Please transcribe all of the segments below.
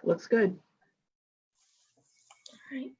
looks good. All right.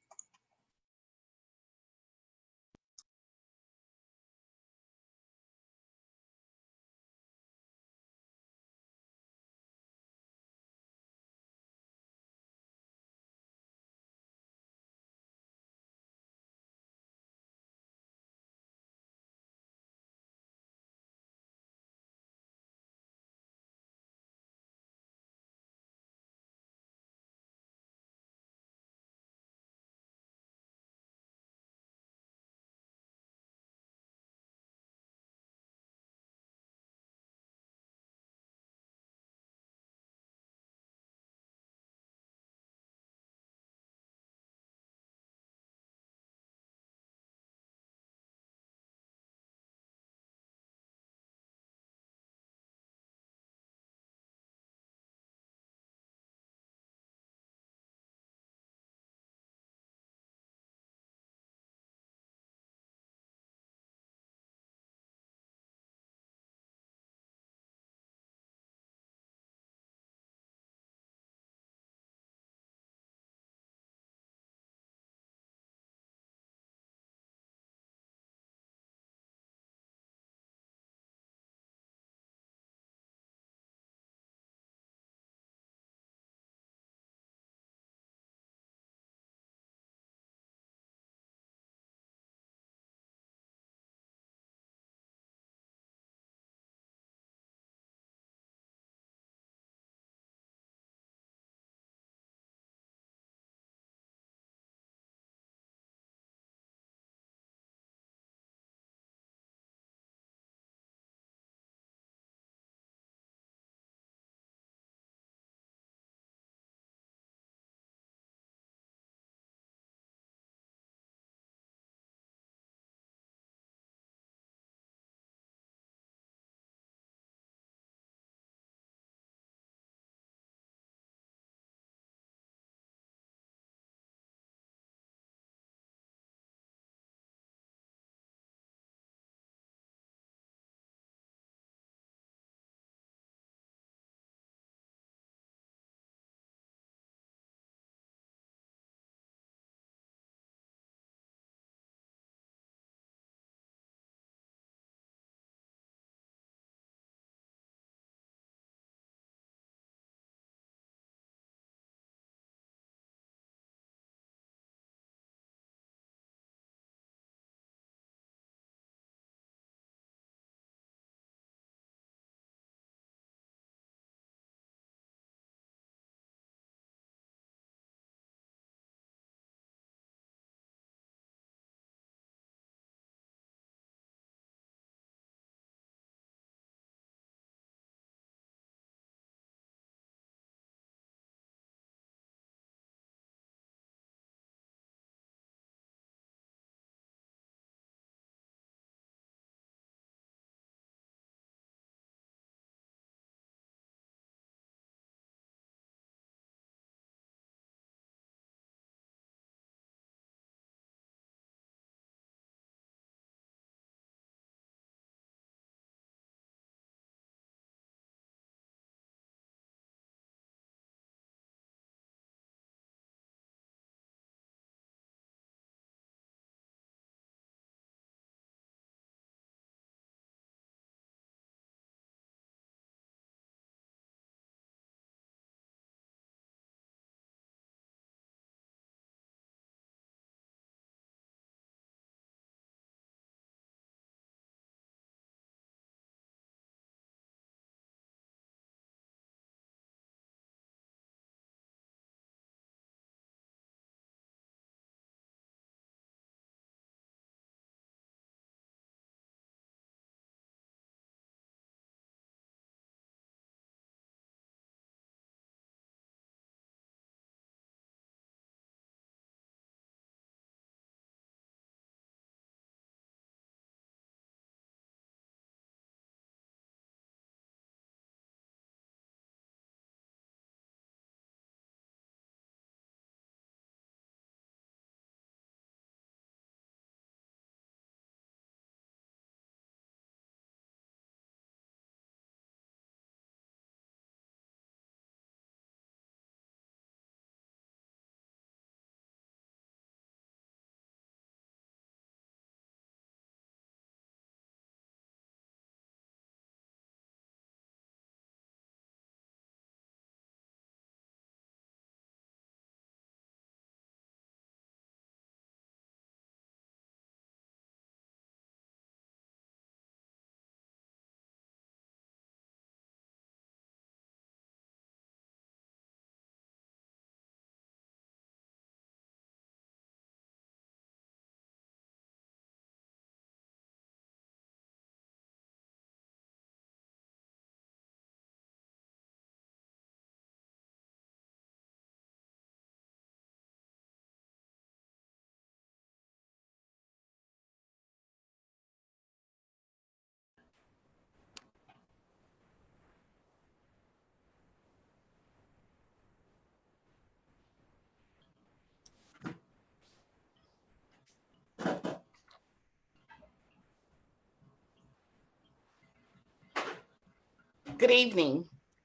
Good evening.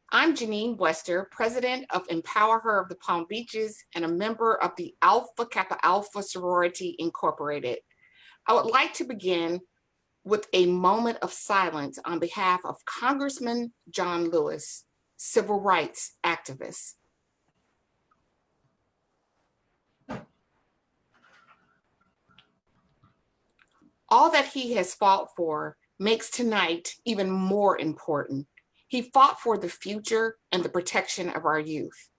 I'm Janine Wester, president of Empower Her of the Palm Beaches and a member of the Alpha Kappa Alpha Sorority Incorporated. I would like to begin with a moment of silence on behalf of Congressman John Lewis, civil rights activist. All that he has fought for makes tonight even more important. He fought for the future and the protection of our youth.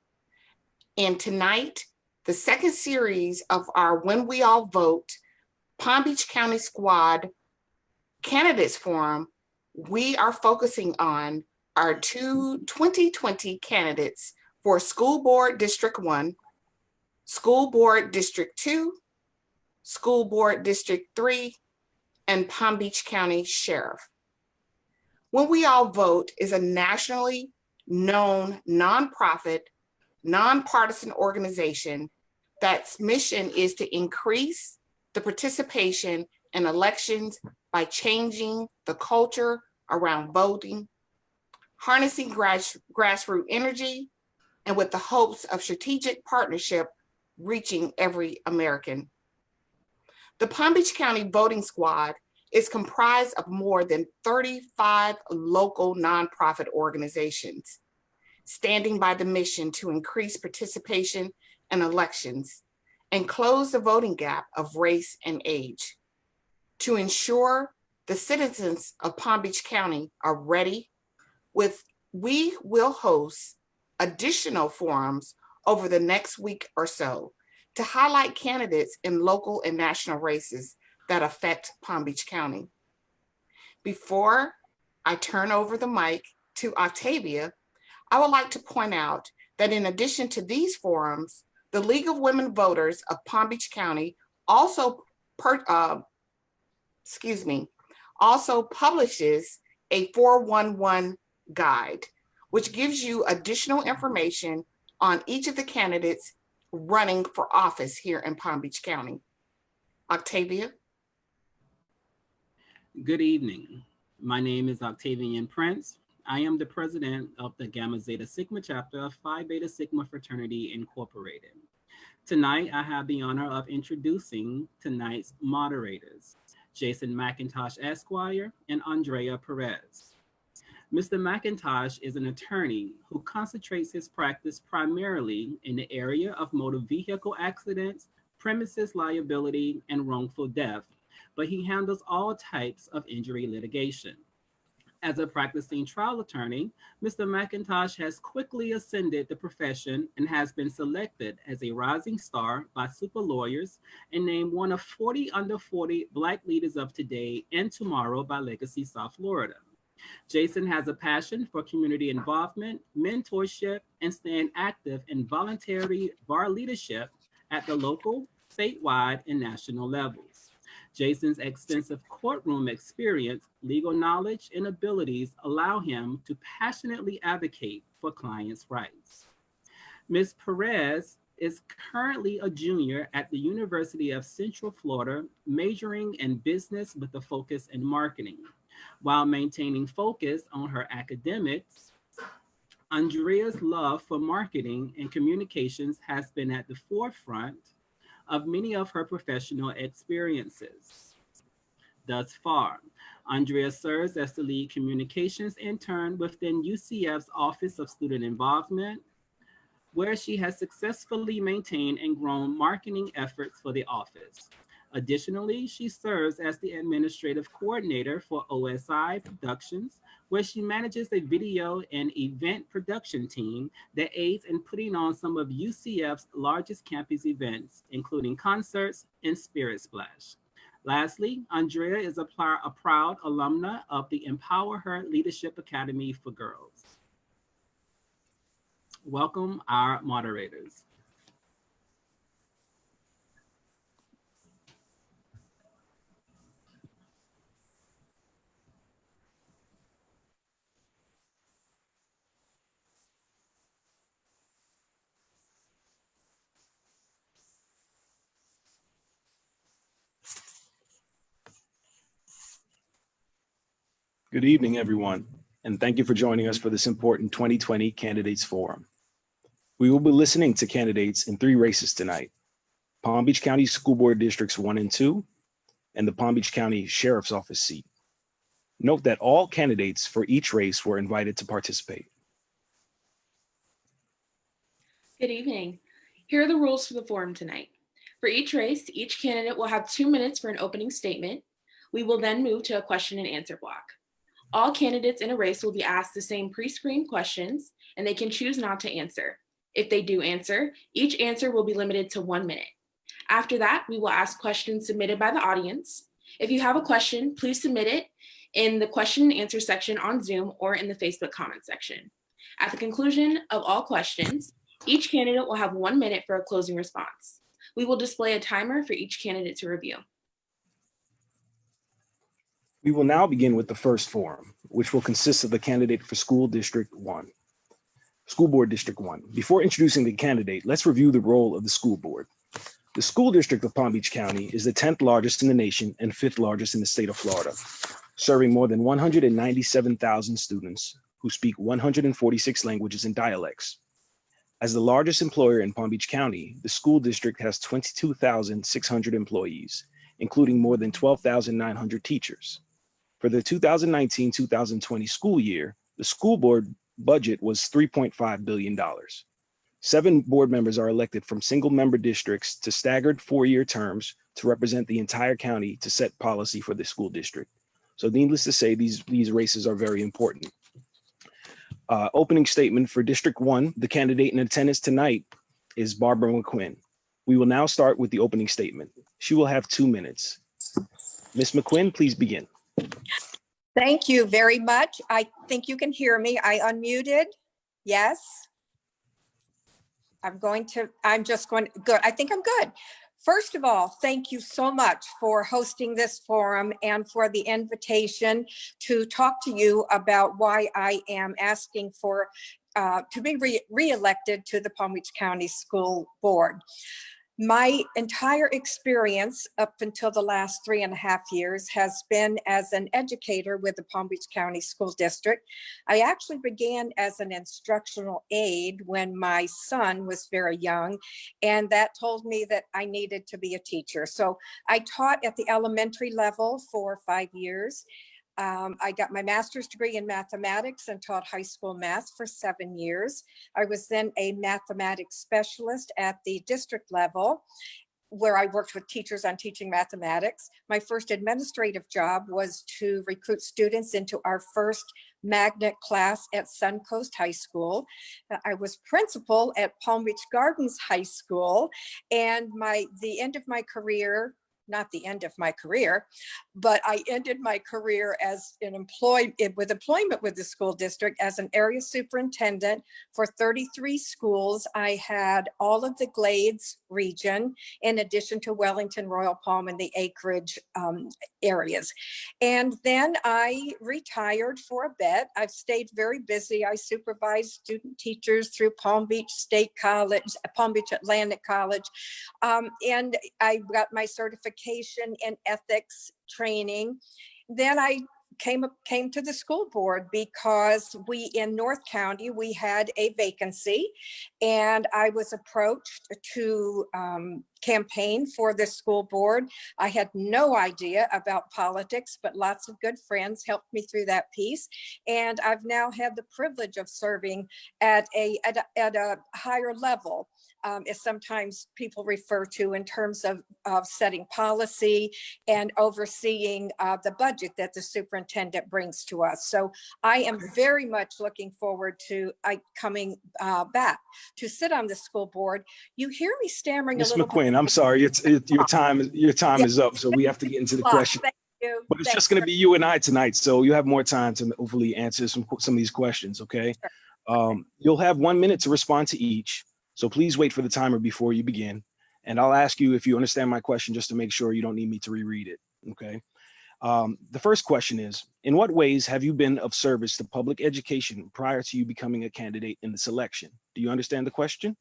And tonight, the second series of our When We All Vote Palm Beach County Squad Candidates Forum, we are focusing on our two 2020 candidates for School Board District 1, School Board District 2, School Board District 3, and Palm Beach County Sheriff. When We All Vote is a nationally known nonprofit, nonpartisan organization that's mission is to increase the participation in elections by changing the culture around voting, harnessing grassroots energy, and with the hopes of strategic partnership reaching every American. The Palm Beach County Voting Squad is comprised of more than 35 local nonprofit organizations, standing by the mission to increase participation in elections and close the voting gap of race and age. To ensure the citizens of Palm Beach County are ready, we will host additional forums over the next week or so to highlight candidates in local and national races that affect Palm Beach County. Before I turn over the mic to Octavia, I would like to point out that in addition to these forums, the League of Women Voters of Palm Beach County also publishes a 411 guide, which gives you additional information on each of the candidates running for office here in Palm Beach County. Octavia. Good evening. My name is Octavian Prince. I am the president of the Gamma Zeta Sigma chapter of Phi Beta Sigma Fraternity Incorporated. Tonight, I have the honor of introducing tonight's moderators, Jason McIntosh, Esquire, and Andrea Perez. Mr. McIntosh is an attorney who concentrates his practice primarily in the area of motor vehicle accidents, premises liability, and wrongful death, but he handles all types of injury litigation. As a practicing trial attorney, Mr. McIntosh has quickly ascended the profession and has been selected as a rising star by super lawyers and named one of 40 under 40 Black leaders of today and tomorrow by Legacy South Florida. Jason has a passion for community involvement, mentorship, and staying active in voluntary bar leadership at the local, statewide, and national levels. Jason's extensive courtroom experience, legal knowledge, and abilities allow him to passionately advocate for clients' rights. Ms. Perez is currently a junior at the University of Central Florida, majoring in business with a focus in marketing. While maintaining focus on her academics, Andrea's love for marketing and communications has been at the forefront of many of her professional experiences. Thus far, Andrea serves as the lead communications intern within UCF's Office of Student Involvement, where she has successfully maintained and grown marketing efforts for the office. Additionally, she serves as the administrative coordinator for OSI Productions, where she manages a video and event production team that aids in putting on some of UCF's largest campus events, including concerts and Spirit Splash. Lastly, Andrea is a proud alumna of the Empower Her Leadership Academy for Girls. Welcome our moderators. Good evening, everyone, and thank you for joining us for this important 2020 Candidates Forum. We will be listening to candidates in 3 races tonight: Palm Beach County School Board Districts 1 and 2, and the Palm Beach County Sheriff's Office seat. Note that all candidates for each race were invited to participate. Good evening. Here are the rules for the forum tonight. For each race, each candidate will have 2 minutes for an opening statement. We will then move to a question and answer block. All candidates in a race will be asked the same pre-screened questions, and they can choose not to answer. If they do answer, each answer will be limited to 1 minute. After that, we will ask questions submitted by the audience. If you have a question, please submit it in the question and answer section on Zoom or in the Facebook comment section. At the conclusion of all questions, each candidate will have 1 minute for a closing response. We will display a timer for each candidate to review. We will now begin with the first forum, which will consist of the candidate for School Board District 1. Before introducing the candidate, let's review the role of the school board. The School District of Palm Beach County is the 10th largest in the nation and 5th largest in the state of Florida, serving more than 197,000 students who speak 146 languages and dialects. As the largest employer in Palm Beach County, the school district has 22,600 employees, including more than 12,900 teachers. For the 2019-2020 school year, the school board budget was $3.5 billion. 7 board members are elected from single-member districts to staggered 4-year terms to represent the entire county to set policy for the school district. So needless to say, these races are very important. Opening statement for District 1, the candidate in attendance tonight is Barbara McQuinn. We will now start with the opening statement. She will have 2 minutes. Ms. McQuinn, please begin. Thank you very much. I think you can hear me. I unmuted. Yes. Good. I think I'm good. First of all, thank you so much for hosting this forum and for the invitation to talk to you about why I am asking for to be re-elected to the Palm Beach County School Board. My entire experience up until the last 3.5 years has been as an educator with the Palm Beach County School District. I actually began as an instructional aide when my son was very young, and that told me that I needed to be a teacher. So I taught at the elementary level for 5 years. I got my master's degree in mathematics and taught high school math for 7 years. I was then a mathematics specialist at the district level, where I worked with teachers on teaching mathematics. My first administrative job was to recruit students into our first magnet class at Suncoast High School. I was principal at Palm Beach Gardens High School, and the end of my career, not the end of my career, but I ended my career as employment with the school district as an area superintendent for 33 schools. I had all of the Glades region, in addition to Wellington, Royal Palm, and the Acreage areas. And then I retired for a bit. I've stayed very busy. I supervised student teachers through Palm Beach State College, Palm Beach Atlantic College, and I got my certification in ethics training. Then I came to the school board because in North County, we had a vacancy, and I was approached to campaign for the school board. I had no idea about politics, but lots of good friends helped me through that piece. And I've now had the privilege of serving at a higher level, as sometimes people refer to, in terms of setting policy and overseeing the budget that the superintendent brings to us. So I am very much looking forward to coming back to sit on the school board. You hear me stammering a Ms. little McQuinn, bit. I'm sorry, your time is up, so we have to get into the question. Thank you. But it's just going to be you and I tonight, so you have more time to hopefully answer some of these questions, okay? You'll have 1 minute to respond to each, so please wait for the timer before you begin. And I'll ask you if you understand my question, just to make sure you don't need me to reread it, okay? The first question is, in what ways have you been of service to public education prior to you becoming a candidate in this election? Do you understand the question?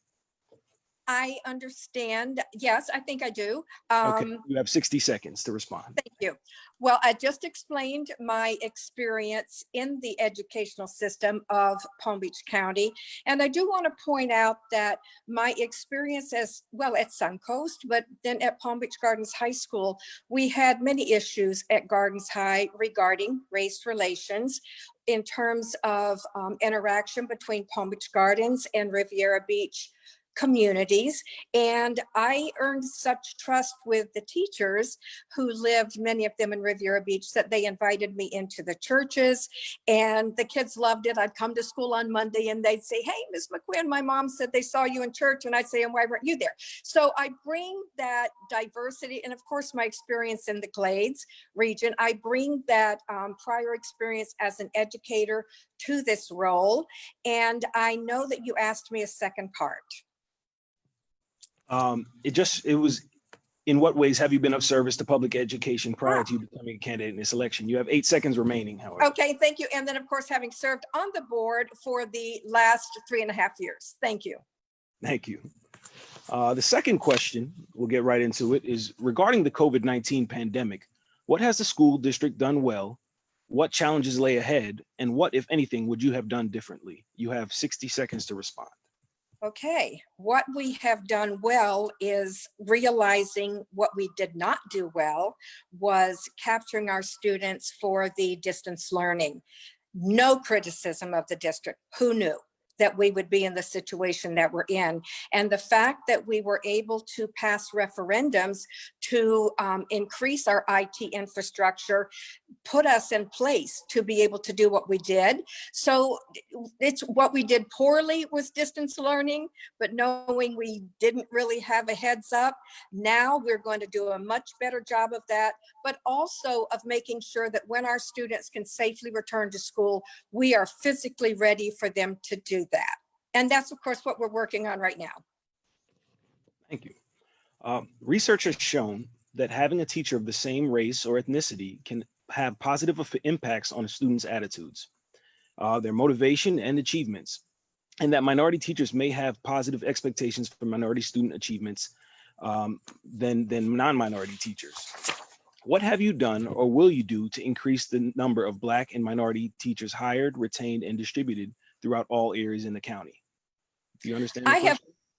I understand. Yes, I think I do. Okay, you have 60 seconds to respond. Thank you. Well, I just explained my experience in the educational system of Palm Beach County. And I do want to point out that my experience as well at Suncoast, but then at Palm Beach Gardens High School, we had many issues at Gardens High regarding race relations in terms of interaction between Palm Beach Gardens and Riviera Beach communities. And I earned such trust with the teachers who lived, many of them in Riviera Beach, that they invited me into the churches, and the kids loved it. I'd come to school on Monday and they'd say, "Hey, Miss McQuinn, my mom said they saw you in church." And I'd say, "And why weren't you there?" So I bring that diversity, and of course my experience in the Glades region. I bring that prior experience as an educator to this role. And I know that you asked me a second part. It was, in what ways have you been of service to public education prior to you becoming a candidate in this election? You have 8 seconds remaining, however. Okay, thank you. And then of course, having served on the board for the last 3.5 years. Thank you. Thank you. The second question, we'll get right into it, is regarding the COVID-19 pandemic. What has the school district done well? What challenges lay ahead? And what, if anything, would you have done differently? You have 60 seconds to respond. Okay, what we have done well is realizing what we did not do well was capturing our students for the distance learning. No criticism of the district. Who knew that we would be in the situation that we're in? And the fact that we were able to pass referendums to increase our IT infrastructure put us in place to be able to do what we did. So it's what we did poorly was distance learning, but knowing we didn't really have a heads up, now we're going to do a much better job of that, but also of making sure that when our students can safely return to school, we are physically ready for them to do that. And that's of course what we're working on right now. Thank you. Research has shown that having a teacher of the same race or ethnicity can have positive impacts on a student's attitudes, their motivation and achievements, and that minority teachers may have positive expectations for minority student achievements than non-minority teachers. What have you done or will you do to increase the number of Black and minority teachers hired, retained, and distributed throughout all areas in the county? Do you understand?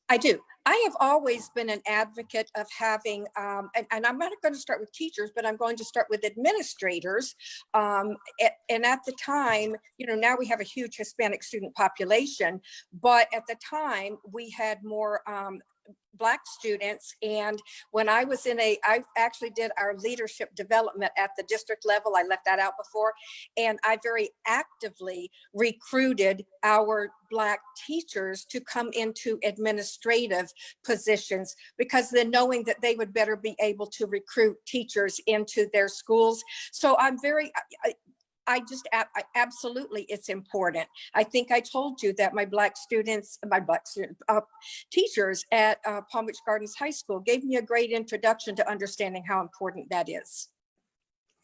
I do. I have always been an advocate of having, and I'm not going to start with teachers, but I'm going to start with administrators. And at the time, now we have a huge Hispanic student population, but at the time we had more Black students. And when I was I actually did our leadership development at the district level. I left that out before. And I very actively recruited our Black teachers to come into administrative positions, because then knowing that they would better be able to recruit teachers into their schools. So I'm absolutely, it's important. I think I told you that my Black teachers at Palm Beach Gardens High School gave me a great introduction to understanding how important that is.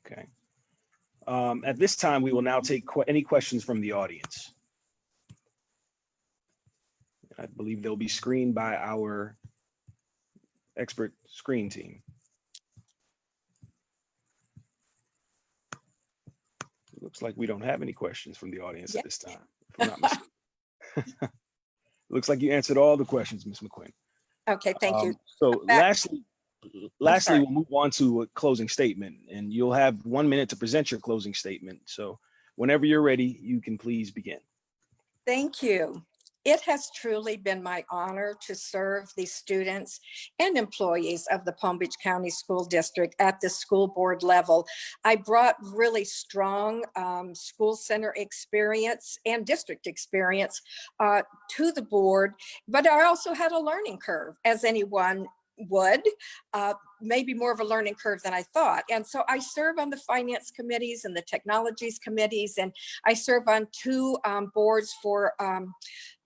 Okay. At this time, we will now take any questions from the audience. I believe they'll be screened by our expert screen team. Looks like we don't have any questions from the audience at this time, if I'm not mistaken. Looks like you answered all the questions, Ms. McQuinn. Okay, thank you. So lastly, we'll move on to a closing statement, and you'll have 1 minute to present your closing statement. So whenever you're ready, you can please begin. Thank you. It has truly been my honor to serve the students and employees of the Palm Beach County School District at the school board level. I brought really strong school center experience and district experience to the board, but I also had a learning curve, as anyone would, maybe more of a learning curve than I thought. And so I serve on the finance committees and the technologies committees, and I serve on 2 boards for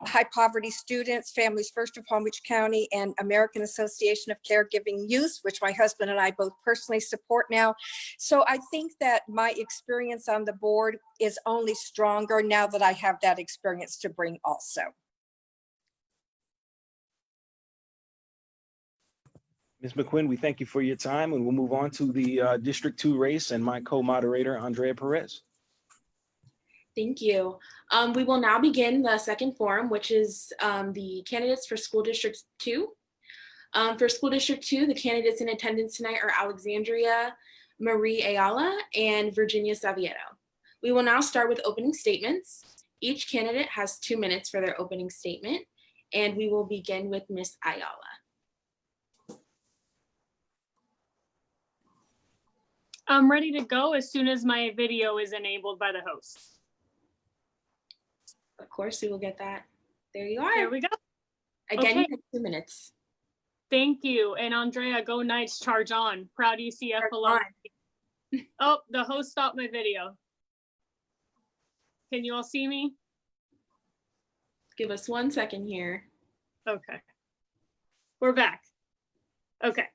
high poverty students, Families First of Palm Beach County, and American Association of Caregiving Youth, which my husband and I both personally support now. So I think that my experience on the board is only stronger now that I have that experience to bring also. Ms. McQuinn, we thank you for your time, and we'll move on to the District 2 race and my co-moderator, Andrea Perez. Thank you. We will now begin the second forum, which is the candidates for School District 2. For School District 2, the candidates in attendance tonight are Alexandria Marie Ayala and Virginia Savieto. We will now start with opening statements. Each candidate has 2 minutes for their opening statement, and we will begin with Ms. Ayala. I'm ready to go as soon as my video is enabled by the host. Of course, we will get that. There you are. There we go. Again, Okay. you have 2 minutes. Thank you. And Andrea, go Knights, charge on. Proud UCF alum. Oh, the host stopped my video. Can you all see me? Give us 1 second here. Okay. We're back. Okay.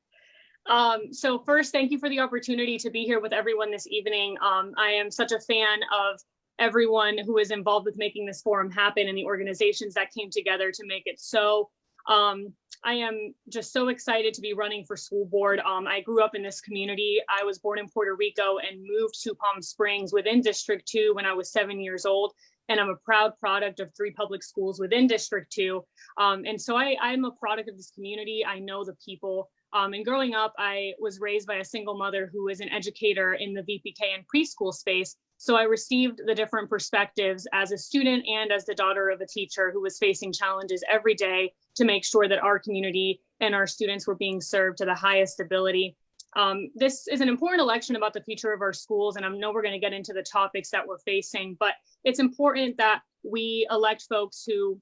So first, thank you for the opportunity to be here with everyone this evening. I am such a fan of everyone who is involved with making this forum happen and the organizations that came together to make it so. I am just so excited to be running for school board. I grew up in this community. I was born in Puerto Rico and moved to Palm Springs within District 2 when I was 7 years old. And I'm a proud product of 3 public schools within District 2. And so I'm a product of this community. I know the people. And growing up, I was raised by a single mother who is an educator in the VPK and preschool space. So I received the different perspectives as a student and as the daughter of a teacher who was facing challenges every day to make sure that our community and our students were being served to the highest ability. This is an important election about the future of our schools, and I know we're going to get into the topics that we're facing, but it's important that we elect folks who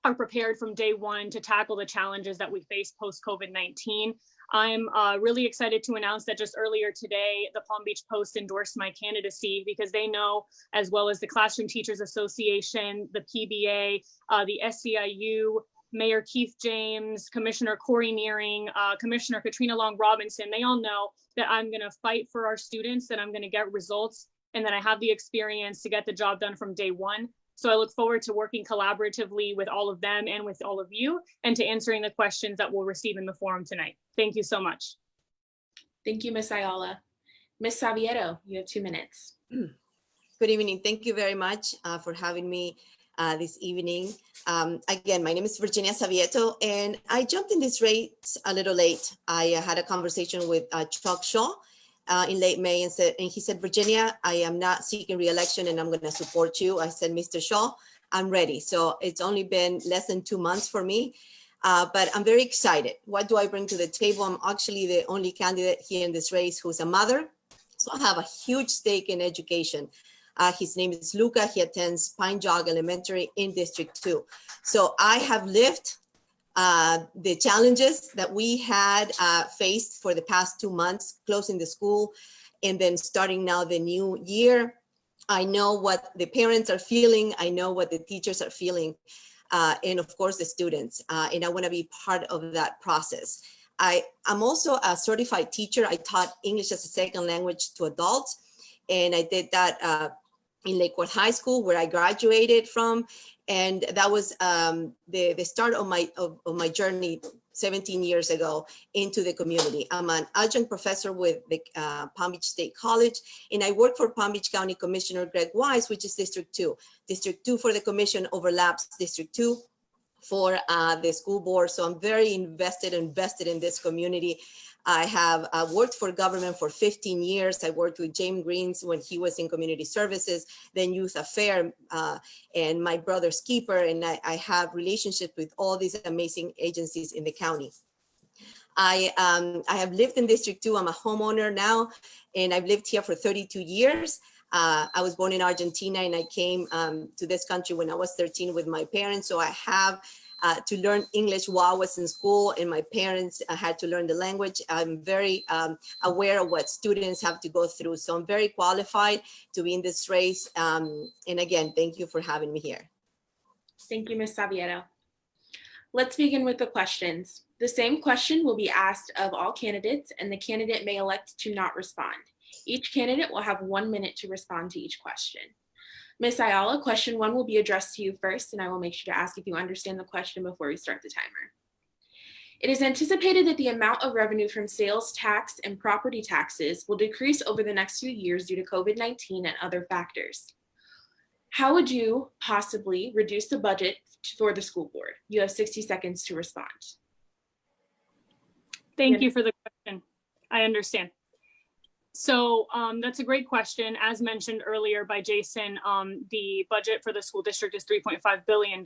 are prepared from day one to tackle the challenges that we face post-COVID-19. I'm really excited to announce that just earlier today, the Palm Beach Post endorsed my candidacy because they know, as well as the Classroom Teachers Association, the PBA, the SEIU, Mayor Keith James, Commissioner Corey Nearing, Commissioner Katrina Long Robinson, they all know that I'm gonna fight for our students, that I'm gonna get results, and that I have the experience to get the job done from day one. So I look forward to working collaboratively with all of them and with all of you, and to answering the questions that we'll receive in the forum tonight. Thank you so much. Thank you, Ms. Ayala. Ms. Savieto, you have 2 minutes. Good evening. Thank you very much for having me this evening. Again, my name is Virginia Savieto, and I jumped in this race a little late. I had a conversation with Chuck Shaw in late May and he said, Virginia, I am not seeking re-election and I'm going to support you. I said, Mr. Shaw, I'm ready. So it's only been less than 2 months for me, but I'm very excited. What do I bring to the table? I'm actually the only candidate here in this race who's a mother. So I have a huge stake in education. His name is Luca. He attends Pine Jog Elementary in District 2. So I have lived the challenges that we had faced for the past 2 months, closing the school and then starting now the new year. I know what the parents are feeling. I know what the teachers are feeling. And of course the students. And I want to be part of that process. I'm also a certified teacher. I taught English as a second language to adults. And I did that in Lakewood High School, where I graduated from. And that was the start of my journey 17 years ago into the community. I'm an adjunct professor with the Palm Beach State College, and I work for Palm Beach County Commissioner Greg Wise, which is District 2. District 2 for the commission overlaps District 2 for the school board. So I'm very invested in this community. I have worked for government for 15 years. I worked with James Greens when he was in community services, then youth affair, and my brother's keeper. And I have relationships with all these amazing agencies in the county. I have lived in District 2. I'm a homeowner now, and I've lived here for 32 years. I was born in Argentina, and I came to this country when I was 13 with my parents. So I have to learn English while I was in school, and my parents had to learn the language. I'm very aware of what students have to go through. So I'm very qualified to be in this race. And again, thank you for having me here. Thank you, Ms. Savieto. Let's begin with the questions. The same question will be asked of all candidates, and the candidate may elect to not respond. Each candidate will have 1 minute to respond to each question. Ms. Ayala, question 1 will be addressed to you first, and I will make sure to ask if you understand the question before we start the timer. It is anticipated that the amount of revenue from sales tax and property taxes will decrease over the next few years due to COVID-19 and other factors. How would you possibly reduce the budget for the school board? You have 60 seconds to respond. Thank you for the question. I understand. So that's a great question. As mentioned earlier by Jason, the budget for the school district is $3.5 billion.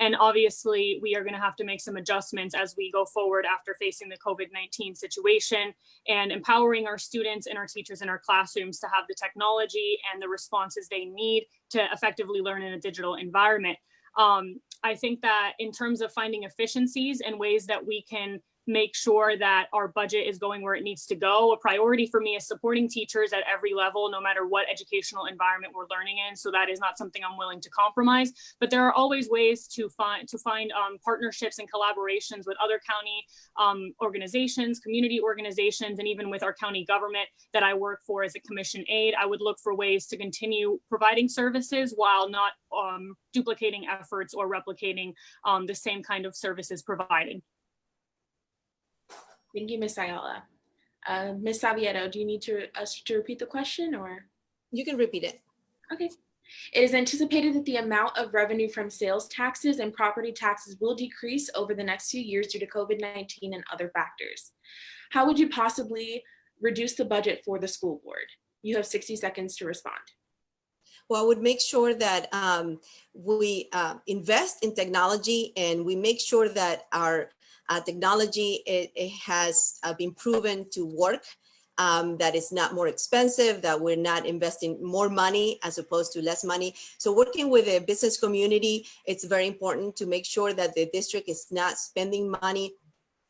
And obviously we are going to have to make some adjustments as we go forward after facing the COVID-19 situation and empowering our students and our teachers in our classrooms to have the technology and the responses they need to effectively learn in a digital environment. I think that in terms of finding efficiencies and ways that we can make sure that our budget is going where it needs to go. A priority for me is supporting teachers at every level, no matter what educational environment we're learning in. So that is not something I'm willing to compromise, but there are always ways to find partnerships and collaborations with other county organizations, community organizations, and even with our county government that I work for as a commission aide. I would look for ways to continue providing services while not duplicating efforts or replicating the same kind of services provided. Thank you, Ms. Ayala. Ms. Savieto, do you need us to repeat the question or? You can repeat it. Okay. It is anticipated that the amount of revenue from sales taxes and property taxes will decrease over the next few years due to COVID-19 and other factors. How would you possibly reduce the budget for the school board? You have 60 seconds to respond. Well, I would make sure that we invest in technology and we make sure that our technology it has been proven to work, that it's not more expensive, that we're not investing more money as opposed to less money. So working with the business community, it's very important to make sure that the district is not spending money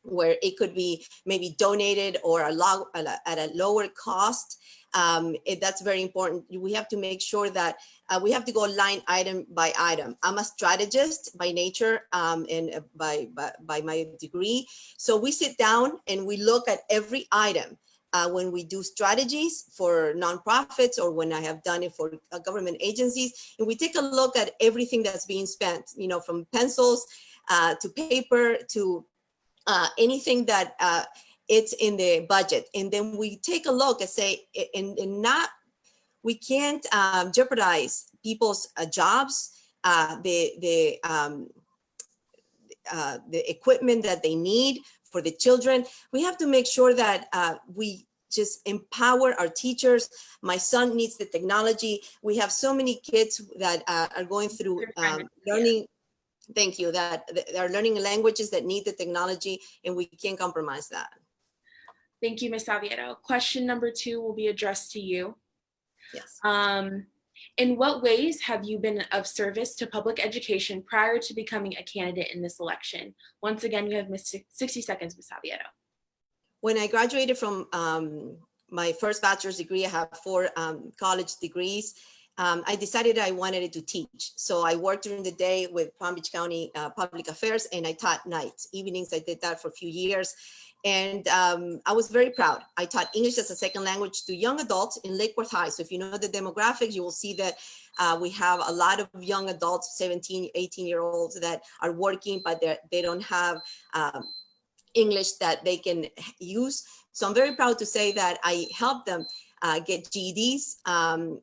where it could be maybe donated or at a lower cost. That's very important. We have to make sure that we have to go line item by item. I'm a strategist by nature and by my degree. So we sit down and we look at every item. When we do strategies for nonprofits or when I have done it for government agencies, and we take a look at everything that's being spent, you know, from pencils to paper to anything that it's in the budget. And then we take a look and say, we can't jeopardize people's jobs, the equipment that they need for the children. We have to make sure that we just empower our teachers. My son needs the technology. We have so many kids that are going through learning. Thank you. That are learning languages that need the technology, and we can't compromise that. Thank you, Ms. Savieto. Question number 2 will be addressed to you. Yes. In what ways have you been of service to public education prior to becoming a candidate in this election? Once again, you have 60 seconds, Ms. Savieto. When I graduated from my first bachelor's degree, I have 4 college degrees. I decided I wanted to teach. So I worked during the day with Palm Beach County Public Affairs, and I taught nights, evenings. I did that for a few years. And I was very proud. I taught English as a second language to young adults in Lake Worth High. So if you know the demographics, you will see that we have a lot of young adults, 17, 18-year-olds that are working, but they don't have English that they can use. So I'm very proud to say that I helped them get GEDs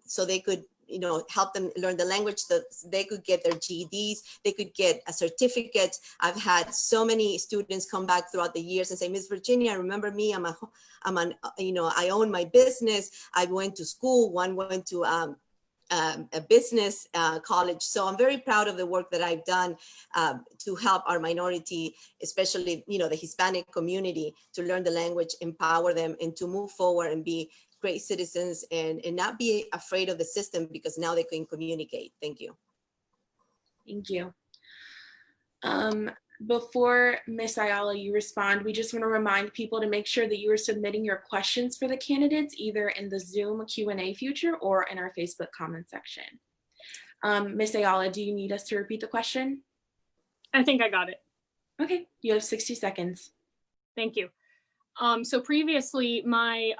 so they could, you know, help them learn the language so they could get their GEDs, they could get a certificate. I've had so many students come back throughout the years and say, Miss Virginia, remember me? I own my business. I went to school. One went to a business college. So I'm very proud of the work that I've done to help our minority, especially, you know, the Hispanic community, to learn the language, empower them, and to move forward and be great citizens and not be afraid of the system, because now they can communicate. Thank you. Thank you. Before Ms. Ayala, you respond, we just want to remind people to make sure that you are submitting your questions for the candidates either in the Zoom Q&A feature or in our Facebook comment section. Ms. Ayala, do you need us to repeat the question? I think I got it. Okay, you have 60 seconds. Thank you. So previously, my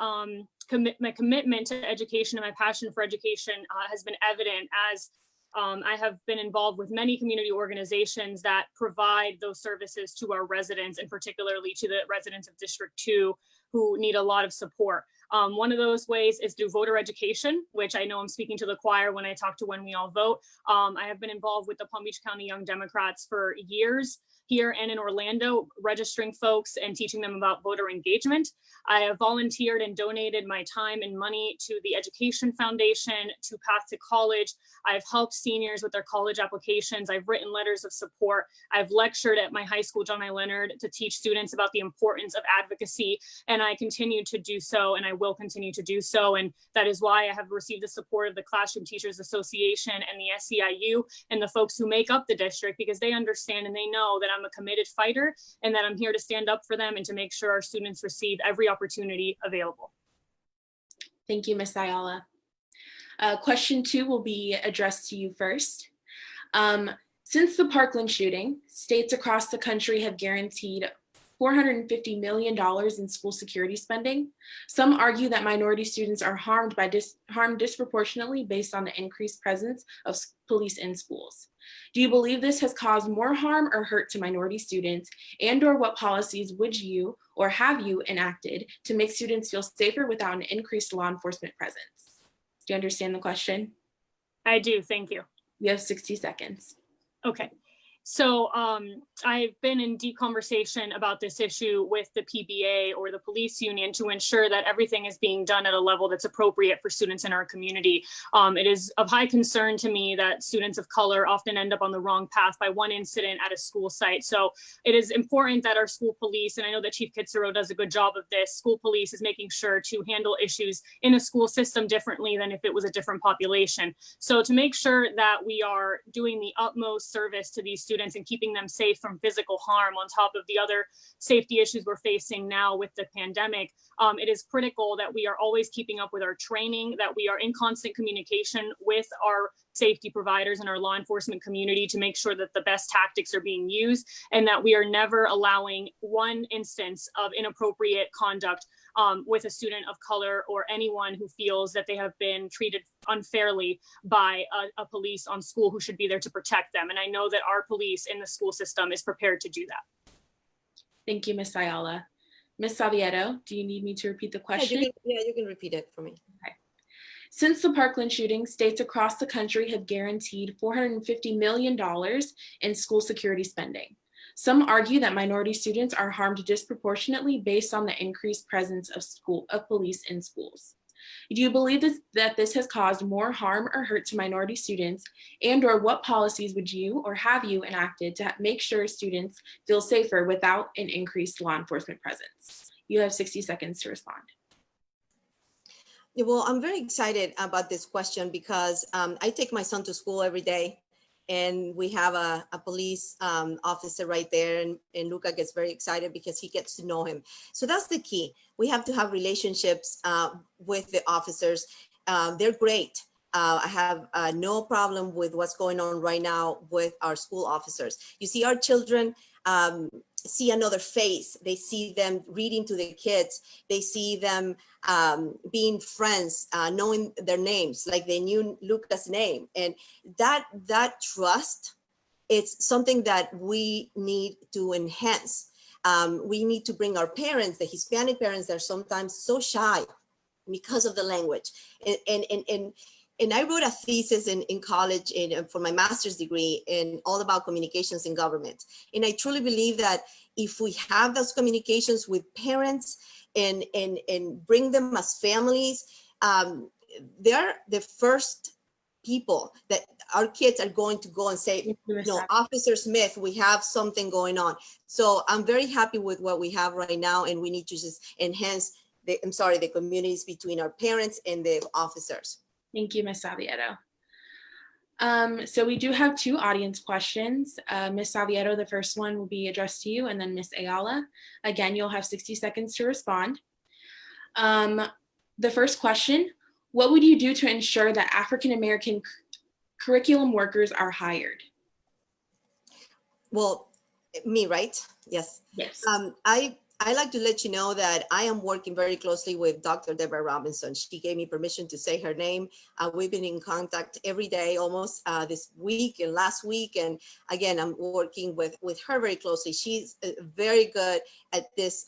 commitment to education and my passion for education has been evident as I have been involved with many community organizations that provide those services to our residents, and particularly to the residents of District 2 who need a lot of support. One of those ways is through voter education, which I know I'm speaking to the choir when I talk to When We All Vote. I have been involved with the Palm Beach County Young Democrats for years here and in Orlando, registering folks and teaching them about voter engagement. I have volunteered and donated my time and money to the Education Foundation, to Path to College. I've helped seniors with their college applications. I've written letters of support. I've lectured at my high school, John I. Leonard, to teach students about the importance of advocacy. And I continue to do so, and I will continue to do so. And that is why I have received the support of the Classroom Teachers Association and the SEIU and the folks who make up the district, because they understand and they know that I'm a committed fighter and that I'm here to stand up for them and to make sure our students receive every opportunity available. Thank you, Ms. Ayala. Question 2 will be addressed to you first. Since the Parkland shooting, states across the country have guaranteed $450 million in school security spending. Some argue that minority students are harmed disproportionately based on the increased presence of police in schools. Do you believe this has caused more harm or hurt to minority students, and/or what policies would you or have you enacted to make students feel safer without an increased law enforcement presence? Do you understand the question? I do, thank you. You have 60 seconds. Okay. So I've been in deep conversation about this issue with the PBA or the police union to ensure that everything is being done at a level that's appropriate for students in our community. It is of high concern to me that students of color often end up on the wrong path by one incident at a school site. So it is important that our school police, and I know that Chief Kitsero does a good job of this, school police is making sure to handle issues in a school system differently than if it was a different population. So to make sure that we are doing the utmost service to these students and keeping them safe from physical harm on top of the other safety issues we're facing now with the pandemic, it is critical that we are always keeping up with our training, that we are in constant communication with our safety providers and our law enforcement community to make sure that the best tactics are being used, and that we are never allowing one instance of inappropriate conduct with a student of color or anyone who feels that they have been treated unfairly by a police on school who should be there to protect them. And I know that our police in the school system is prepared to do that. Thank you, Ms. Ayala. Ms. Savieto, do you need me to repeat the question? Yeah, you can repeat it for me. Okay. Since the Parkland shooting, states across the country have guaranteed $450 million in school security spending. Some argue that minority students are harmed disproportionately based on the increased presence of police in schools. Do you believe that this has caused more harm or hurt to minority students, and/or what policies would you or have you enacted to make sure students feel safer without an increased law enforcement presence? You have 60 seconds to respond. Yeah, well, I'm very excited about this question because I take my son to school every day, and we have a police officer right there, and Luca gets very excited because he gets to know him. So that's the key. We have to have relationships with the officers. They're great. I have no problem with what's going on right now with our school officers. You see, our children see another face. They see them reading to the kids. They see them being friends, knowing their names, like they knew Luca's name. And that trust, it's something that we need to enhance. We need to bring our parents, the Hispanic parents, that are sometimes so shy because of the language. And I wrote a thesis in college for my master's degree in all about communications in government. And I truly believe that if we have those communications with parents and bring them as families, they're the first people that our kids are going to go and say, Officer Smith, we have something going on. So I'm very happy with what we have right now, and we need to just enhance the communities between our parents and the officers. Thank you, Ms. Savieto. So we do have 2 audience questions. Ms. Savieto, the first one will be addressed to you, and then Ms. Ayala. Again, you'll have 60 seconds to respond. The first question, what would you do to ensure that African-American curriculum workers are hired? Well, me, right? Yes. Yes. I'd like to let you know that I am working very closely with Dr. Deborah Robinson. She gave me permission to say her name. We've been in contact every day almost this week and last week. And again, I'm working with her very closely. She's very good at this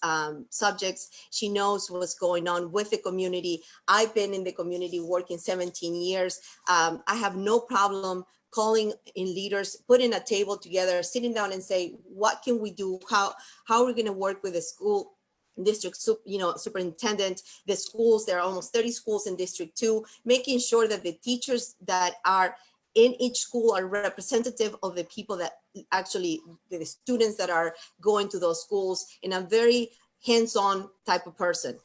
subjects. She knows what's going on with the community. I've been in the community working 17 years. I have no problem calling in leaders, putting a table together, sitting down and say, what can we do? How are we going to work with the school district, superintendent, the schools? There are almost 30 schools in District 2, making sure that the teachers that are in each school are representative of the people that actually, the students that are going to those schools, in a very hands-on type of person.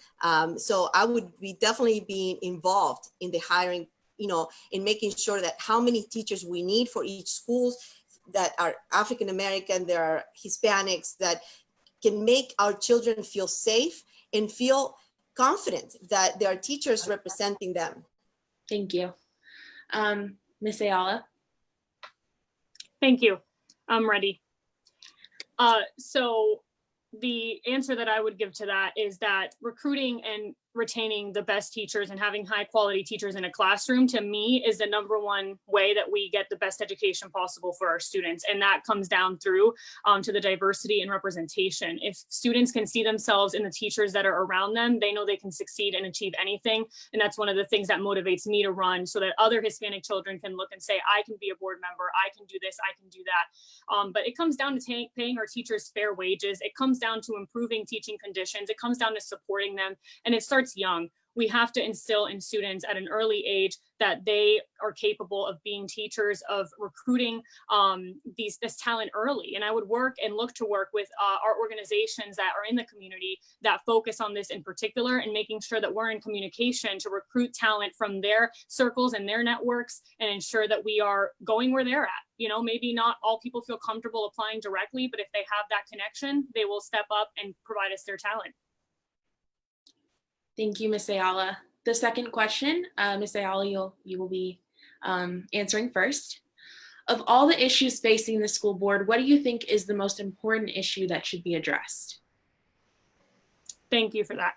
So I would be definitely being involved in the hiring, in making sure that how many teachers we need for each schools that are African-American, there are Hispanics, that can make our children feel safe and feel confident that there are teachers representing them. Thank you. Ms. Ayala? Thank you. I'm ready. So the answer that I would give to that is that recruiting and retaining the best teachers and having high quality teachers in a classroom, to me, is the #1 way that we get the best education possible for our students. And that comes down through to the diversity and representation. If students can see themselves in the teachers that are around them, they know they can succeed and achieve anything. And that's one of the things that motivates me to run, so that other Hispanic children can look and say, I can be a board member, I can do this, I can do that. But it comes down to paying our teachers fair wages. It comes down to improving teaching conditions. It comes down to supporting them. And it starts young. We have to instill in students at an early age that they are capable of being teachers, of recruiting this talent early. And I would work and look to work with our organizations that are in the community that focus on this in particular, and making sure that we're in communication to recruit talent from their circles and their networks, and ensure that we are going where they're at. Maybe not all people feel comfortable applying directly, but if they have that connection, they will step up and provide us their talent. Thank you, Ms. Ayala. The second question, Ms. Ayala, you will be answering first. Of all the issues facing the school board, what do you think is the most important issue that should be addressed? Thank you for that.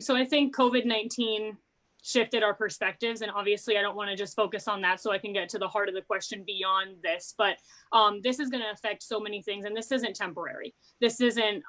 So I think COVID-19 shifted our perspectives, and obviously I don't want to just focus on that, so I can get to the heart of the question beyond this. But this is going to affect so many things, and this isn't temporary. This isn't,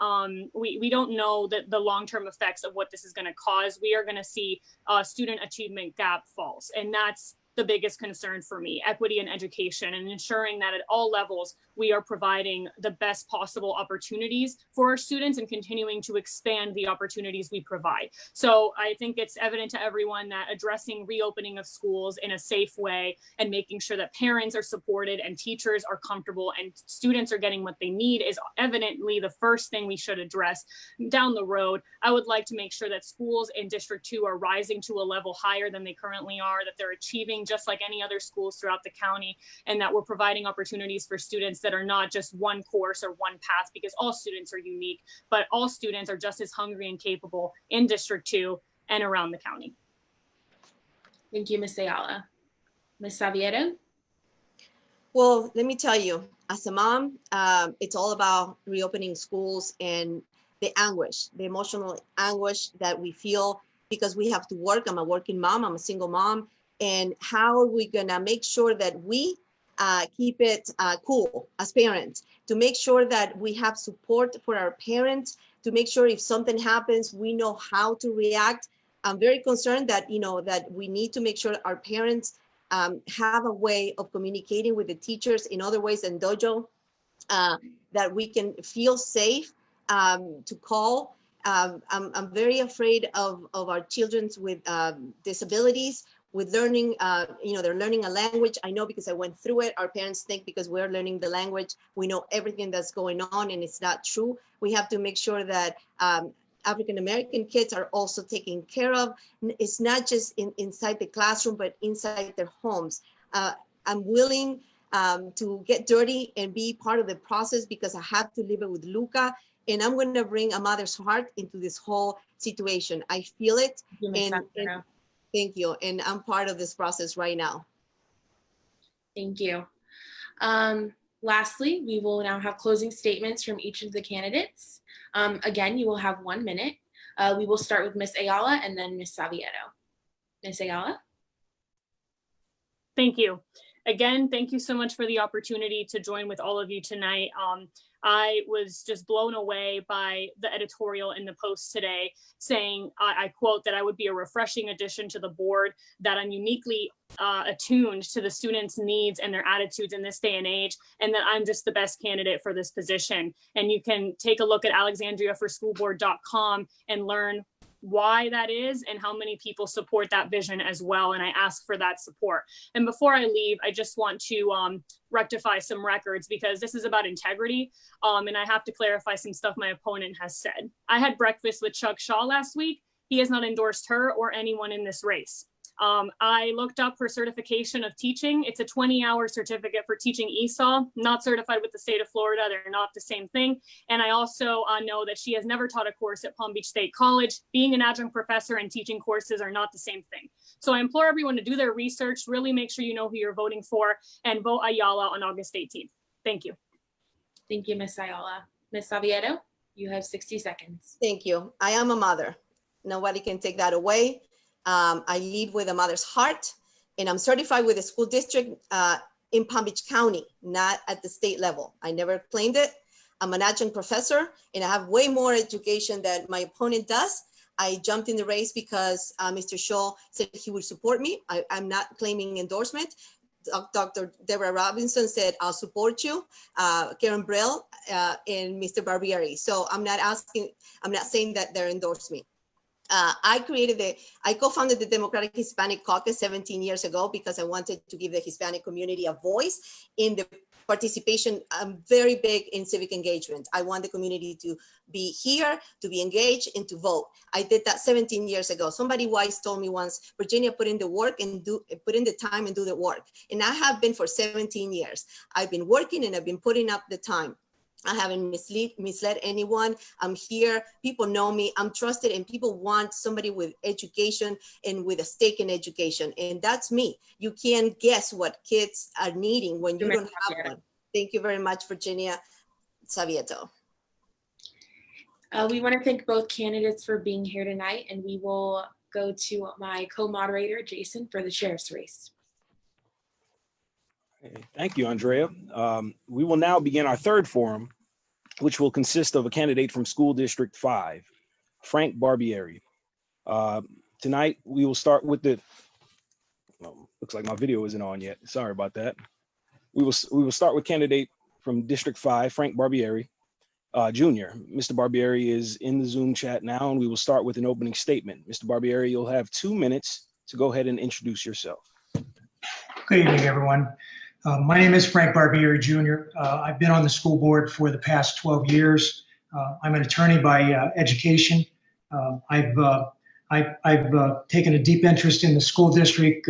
we don't know the long-term effects of what this is going to cause. We are going to see student achievement gap falls, and that's the biggest concern for me: equity in education, and ensuring that at all levels we are providing the best possible opportunities for our students and continuing to expand the opportunities we provide. So I think it's evident to everyone that addressing reopening of schools in a safe way and making sure that parents are supported and teachers are comfortable and students are getting what they need is evidently the first thing we should address. Down the road, I would like to make sure that schools in District 2 are rising to a level higher than they currently are, that they're achieving just like any other schools throughout the county, and that we're providing opportunities for students that are not just one course or one path, because all students are unique, but all students are just as hungry and capable in District 2 and around the county. Thank you, Ms. Ayala. Ms. Savieto? Well, let me tell you, as a mom, it's all about reopening schools and the anguish, the emotional anguish that we feel because we have to work. I'm a working mom, I'm a single mom. And how are we gonna make sure that we keep it cool as parents, to make sure that we have support for our parents, to make sure if something happens, we know how to react. I'm very concerned that, that we need to make sure our parents have a way of communicating with the teachers in other ways than dojo, that we can feel safe to call. I'm very afraid of our children with disabilities, with learning, they're learning a language. I know because I went through it. Our parents think because we're learning the language, we know everything that's going on, and it's not true. We have to make sure that African-American kids are also taken care of. It's not just inside the classroom, but inside their homes. I'm willing to get dirty and be part of the process because I have to live it with Luca, and I'm going to bring a mother's heart into this whole situation. I feel it. Thank you. And I'm part of this process right now. Thank you. Lastly, we will now have closing statements from each of the candidates. Again, you will have 1 minute. We will start with Ms. Ayala and then Ms. Savieto. Ms. Ayala? Thank you. Again, thank you so much for the opportunity to join with all of you tonight. I was just blown away by the editorial in the Post today saying, I quote, that I would be a refreshing addition to the board, that I'm uniquely attuned to the students' needs and their attitudes in this day and age, and that I'm just the best candidate for this position. And you can take a look at alexandriaforschoolboard.com and learn why that is and how many people support that vision as well. And I ask for that support. And before I leave, I just want to rectify some records because this is about integrity. And I have to clarify some stuff my opponent has said. I had breakfast with Chuck Shaw last week. He has not endorsed her or anyone in this race. I looked up her certification of teaching. It's a 20-hour certificate for teaching ESOL, not certified with the state of Florida. They're not the same thing. And I also know that she has never taught a course at Palm Beach State College. Being an adjunct professor and teaching courses are not the same thing. So I implore everyone to do their research, really make sure you know who you're voting for, and vote Ayala on August 18th. Thank you. Thank you, Ms. Ayala. Ms. Savieto, you have 60 seconds. Thank you. I am a mother. Nobody can take that away. I lead with a mother's heart, and I'm certified with the school district in Palm Beach County, not at the state level. I never claimed it. I'm an adjunct professor, and I have way more education than my opponent does. I jumped in the race because Mr. Shaw said he would support me. I'm not claiming endorsement. Dr. Deborah Robinson said, I'll support you, Karen Brill, and Mr. Barbieri. So I'm not saying that they're endorsed me. I co-founded the Democratic Hispanic Caucus 17 years ago because I wanted to give the Hispanic community a voice in the participation. I'm very big in civic engagement. I want the community to be here, to be engaged, and to vote. I did that 17 years ago. Somebody wise told me once, Virginia, put in the work and put in the time and do the work. And I have been for 17 years. I've been working and I've been putting up the time. I haven't misled anyone. I'm here. People know me. I'm trusted, and people want somebody with education and with a stake in education. And that's me. You can't guess what kids are needing when you don't have one. Thank you very much, Virginia. Savieto. We want to thank both candidates for being here tonight, and we will go to my co-moderator, Jason, for the sheriff's race. Thank you, Andrea. We will now begin our third forum, which will consist of a candidate from School District 5, Frank Barbieri. Tonight, we will start with the, looks like my video isn't on yet. Sorry about that. We will start with candidate from District 5, Frank Barbieri, Jr. Mr. Barbieri is in the Zoom chat now, and we will start with an opening statement. Mr. Barbieri, you'll have 2 minutes to go ahead and introduce yourself. Good evening, everyone. My name is Frank Barbieri, Jr. I've been on the school board for the past 12 years. I'm an attorney by education. I've taken a deep interest in the school district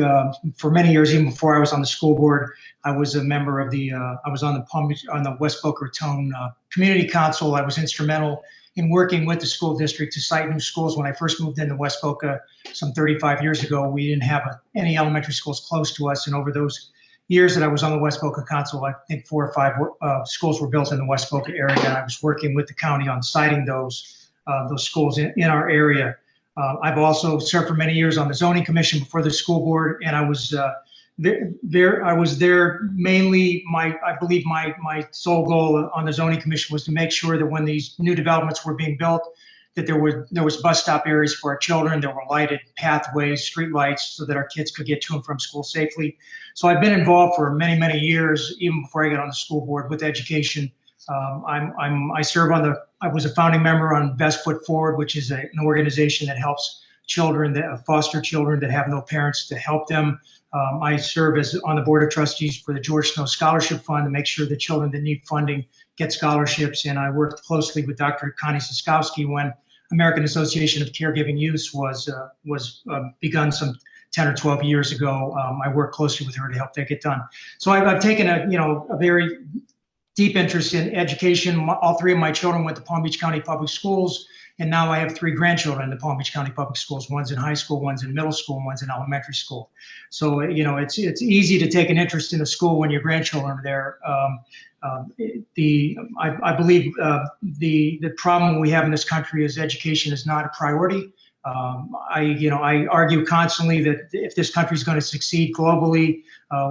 for many years. Even before I was on the school board, I was a member of the, I was on the West Boca Raton Community Council. I was instrumental in working with the school district to site new schools. When I first moved into West Boca some 35 years ago, we didn't have any elementary schools close to us. And over those years that I was on the West Boca Council, I think 4 or 5 schools were built in the West Boca area. And I was working with the county on siting those schools in our area. I've also served for many years on the zoning commission before the school board, and I was there mainly. I believe my sole goal on the zoning commission was to make sure that when these new developments were being built, that there was bus stop areas for our children, there were lighted pathways, street lights, so that our kids could get to and from school safely. So I've been involved for many, many years, even before I got on the school board, with education. I was a founding member on Best Foot Forward, which is an organization that helps children, foster children that have no parents, to help them. I serve on the board of trustees for the George Snow Scholarship Fund to make sure that children that need funding get scholarships. And I worked closely with Dr. Connie Siskowski when American Association of Caregiving Youth was begun some 10 or 12 years ago. I worked closely with her to help that get done. So I've taken a very deep interest in education. All three of my children went to Palm Beach County Public Schools, and now I have three grandchildren in the Palm Beach County Public Schools. One's in high school, one's in middle school, and one's in elementary school. So, it's easy to take an interest in a school when your grandchildren are there. I believe the problem we have in this country is education is not a priority. I argue constantly that if this country is going to succeed globally,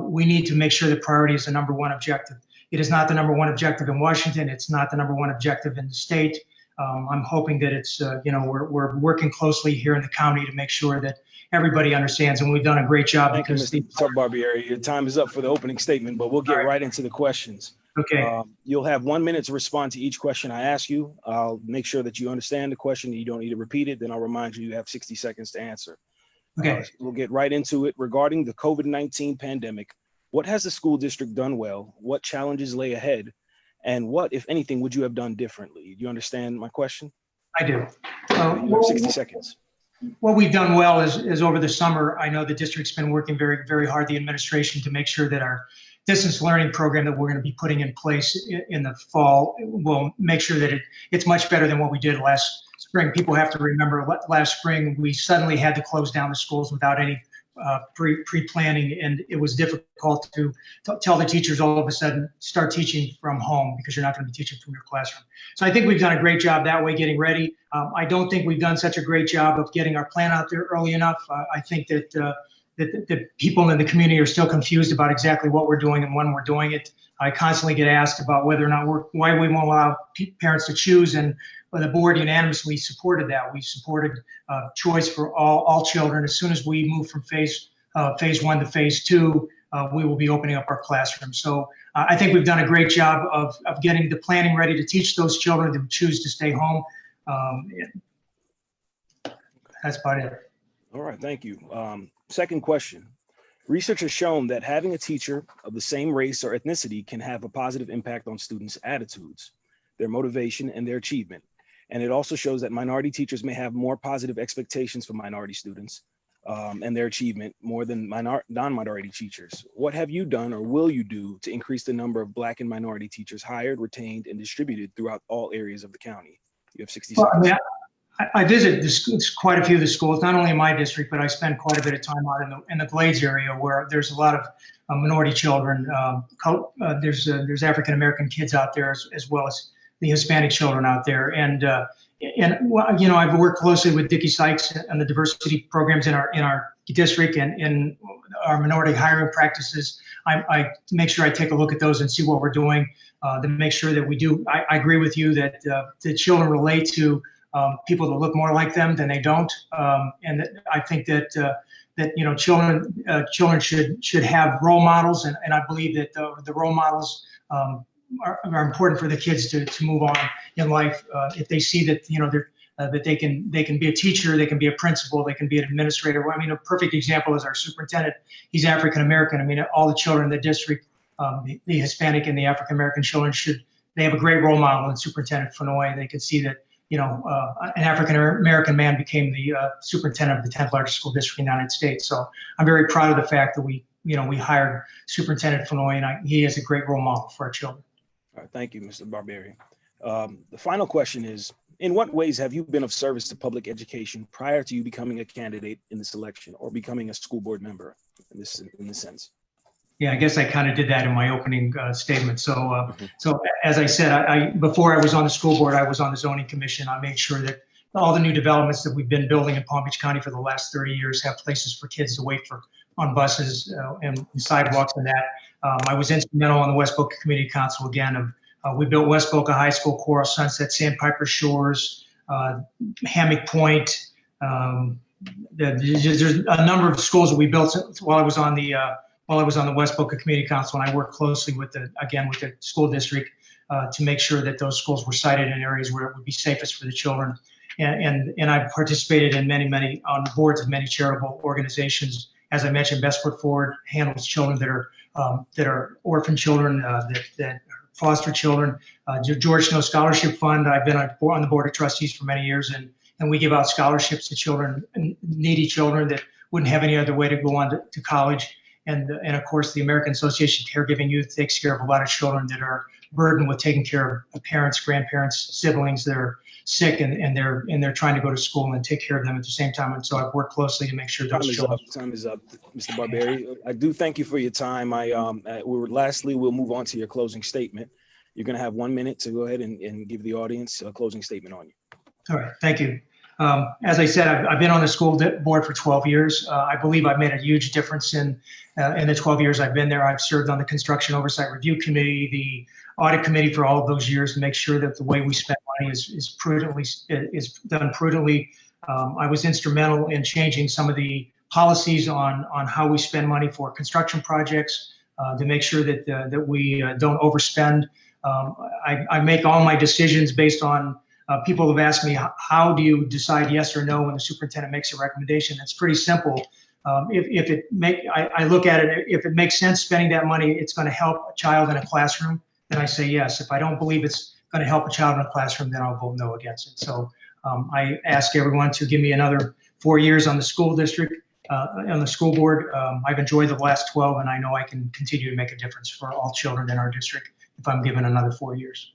we need to make sure that priority is the number one objective. It is not the number one objective in Washington. It's not the number one objective in the state. I'm hoping that it's, we're working closely here in the county to make sure that everybody understands, and we've done a great job. Thank you, because Mr. Barbieri. Your time is up for the opening statement, but we'll get right into the questions. Okay. You'll have 1 minute to respond to each question I ask you. I'll make sure that you understand the question. You don't need to repeat it. Then I'll remind you have 60 seconds to answer. Okay. We'll get right into it. Regarding the COVID-19 pandemic, what has the school district done well? What challenges lay ahead? And what, if anything, would you have done differently? Do you understand my question? I do. You have 60 seconds. What we've done well is over the summer, I know the district's been working very, very hard, the administration, to make sure that our distance learning program that we're going to be putting in place in the fall will make sure that it's much better than what we did last spring. People have to remember last spring, we suddenly had to close down the schools without any pre-planning, and it was difficult to tell the teachers all of a sudden start teaching from home because you're not going to be teaching from your classroom. So I think we've done a great job that way getting ready. I don't think we've done such a great job of getting our plan out there early enough. I think that the people in the community are still confused about exactly what we're doing and when we're doing it. I constantly get asked about whether or not why we won't allow parents to choose, and the board unanimously supported that. We supported choice for all children. As soon as we move from phase 1 to phase 2, we will be opening up our classrooms. So I think we've done a great job of getting the planning ready to teach those children to choose to stay home. That's about it. All right, thank you. Second question. Research has shown that having a teacher of the same race or ethnicity can have a positive impact on students' attitudes, their motivation, and their achievement. And it also shows that minority teachers may have more positive expectations for minority students and their achievement more than non-minority teachers. What have you done or will you do to increase the number of Black and minority teachers hired, retained, and distributed throughout all areas of the county? You have 60 seconds. Well, I visit quite a few of the schools, not only in my district, but I spend quite a bit of time out in the Glades area where there's a lot of minority children. There's African-American kids out there as well as the Hispanic children out there. And I've worked closely with Dickie Sykes and the diversity programs in our district and in our minority hiring practices. I make sure I take a look at those and see what we're doing to make sure that we do. I agree with you that the children relate to people that look more like them than they don't, and I think that children should have role models, and I believe that the role models are important for the kids to move on in life. If they see that that they can be a teacher, they can be a principal, they can be an administrator. I mean, a perfect example is our superintendent. He's African American. I mean, all the children in the district, the Hispanic and the African American children they have a great role model in Superintendent Fenoy. They can see that an African American man became the superintendent of the 10th largest school district in the United States. So I'm very proud of the fact that we hired Superintendent Fenoy, and he is a great role model for our children. All right, thank you, Mr. Barbieri. The final question is, in what ways have you been of service to public education prior to you becoming a candidate in this election or becoming a school board member in this sense? Yeah, I guess I kind of did that in my opening statement. So as I said, before I was on the school board, I was on the zoning commission. I made sure that all the new developments that we've been building in Palm Beach County for the last 30 years have places for kids to wait for on buses and sidewalks and that. I was instrumental on the West Boca Community Council again. We built West Boca High School, Coral Sunset, Sandpiper Shores, Hammock Point. There's a number of schools that we built while I was on the West Boca Community Council, and I worked closely with the school district to make sure that those schools were sited in areas where it would be safest for the children. And I've participated in many on boards of many charitable organizations. As I mentioned, Best Foot Forward handles children that are orphan children, that foster children. George Snow Scholarship Fund. I've been on the board of trustees for many years, and we give out scholarships to children, needy children that wouldn't have any other way to go on to college. And of course, the American Association of Caregiving Youth takes care of a lot of children that are burdened with taking care of parents, grandparents, siblings that are sick, and they're trying to go to school and take care of them at the same time. And so I've worked closely to make sure those children. Time is up, Mr. Barbieri. I do thank you for your time. Lastly, we'll move on to your closing statement. You're going to have 1 minute to go ahead and give the audience a closing statement on you. All right, thank you. As I said, I've been on the school board for 12 years. I believe I've made a huge difference in the 12 years I've been there. I've served on the Construction Oversight Review Committee, the Audit Committee for all of those years to make sure that the way we spend money is done prudently. I was instrumental in changing some of the policies on how we spend money for construction projects to make sure that we don't overspend. I make all my decisions based on people have asked me, how do you decide yes or no when the superintendent makes a recommendation? It's pretty simple. I look at it, if it makes sense spending that money, it's going to help a child in a classroom, then I say yes. If I don't believe it's going to help a child in a classroom, then I'll vote no against it. So I ask everyone to give me another 4 years on the school district, on the school board. I've enjoyed the last 12, and I know I can continue to make a difference for all children in our district if I'm given another 4 years.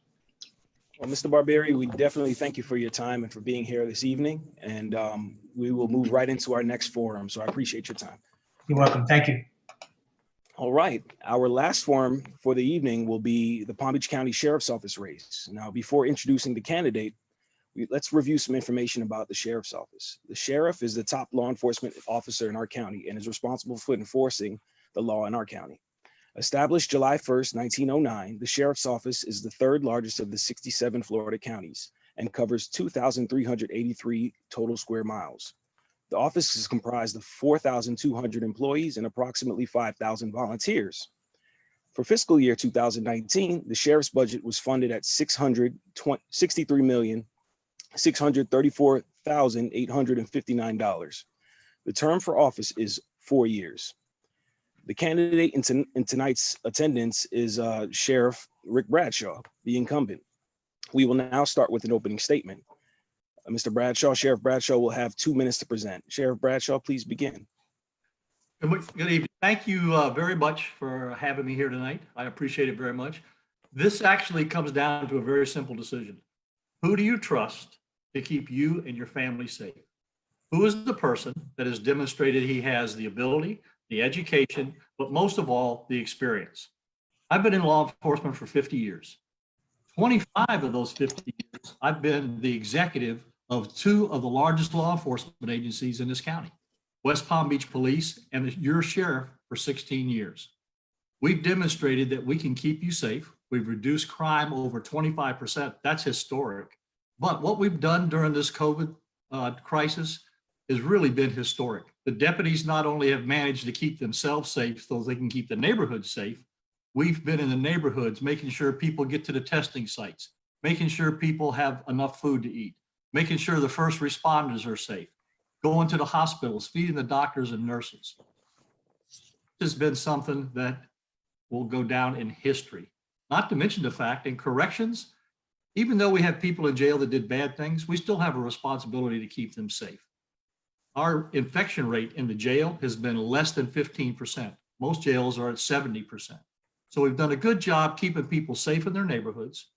Well, Mr. Barbieri, we definitely thank you for your time and for being here this evening. And we will move right into our next forum. So I appreciate your time. You're welcome. Thank you. All right. Our last forum for the evening will be the Palm Beach County Sheriff's Office race. Now, before introducing the candidate, let's review some information about the Sheriff's Office. The Sheriff is the top law enforcement officer in our county and is responsible for enforcing the law in our county. Established July 1st, 1909, the Sheriff's Office is the third largest of the 67 Florida counties and covers 2,383 total square miles. The office is comprised of 4,200 employees and approximately 5,000 volunteers. For fiscal year 2019, the Sheriff's budget was funded at $663,634,859. The term for office is 4 years. The candidate in tonight's attendance is Sheriff Rick Bradshaw, the incumbent. We will now start with an opening statement. Mr. Bradshaw, Sheriff Bradshaw will have 2 minutes to present. Sheriff Bradshaw, please begin. Good evening. Thank you very much for having me here tonight. I appreciate it very much. This actually comes down to a very simple decision. Who do you trust to keep you and your family safe? Who is the person that has demonstrated he has the ability, the education, but most of all, the experience? I've been in law enforcement for 50 years. 25 of those 50 years, I've been the executive of 2 of the largest law enforcement agencies in this county, West Palm Beach Police and your sheriff for 16 years. We've demonstrated that we can keep you safe. We've reduced crime over 25%. That's historic. But what we've done during this COVID crisis has really been historic. The deputies not only have managed to keep themselves safe so they can keep the neighborhood safe, we've been in the neighborhoods making sure people get to the testing sites, making sure people have enough food to eat, making sure the first responders are safe, going to the hospitals, feeding the doctors and nurses. This has been something that will go down in history. Not to mention the fact in corrections, even though we have people in jail that did bad things, we still have a responsibility to keep them safe. Our infection rate in the jail has been less than 15%. Most jails are at 70%. So we've done a good job keeping people safe in their neighborhoods,